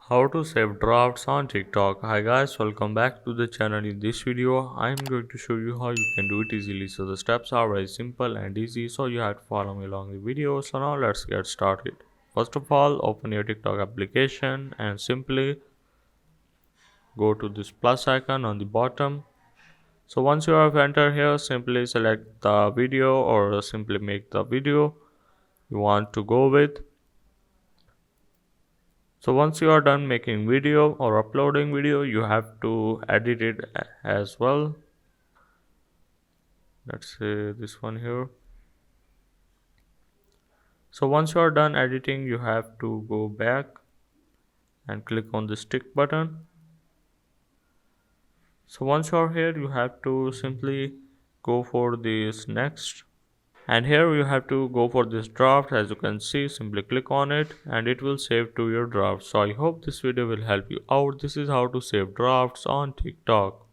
How to save drafts on TikTok. Hi guys, welcome back to the channel. In this video, I am going to show you how you can do it easily. So the steps are very simple and easy, so you have to follow me along the video. So now let's get started. First of all, open your TikTok application and simply go to this plus icon on the bottom. So once you have entered here, simply select the video or simply make the video you want to go with. So once you are done making video or uploading video, you have to edit it as well. Let's say this one here. So once you are done editing, you have to go back and click on the stick button. So once you are here, you have to simply go for this next, and here you have to go for this draft. As you can see, simply click on it and it will save to your draft. So I hope this video will help you out. This is how to save drafts on TikTok.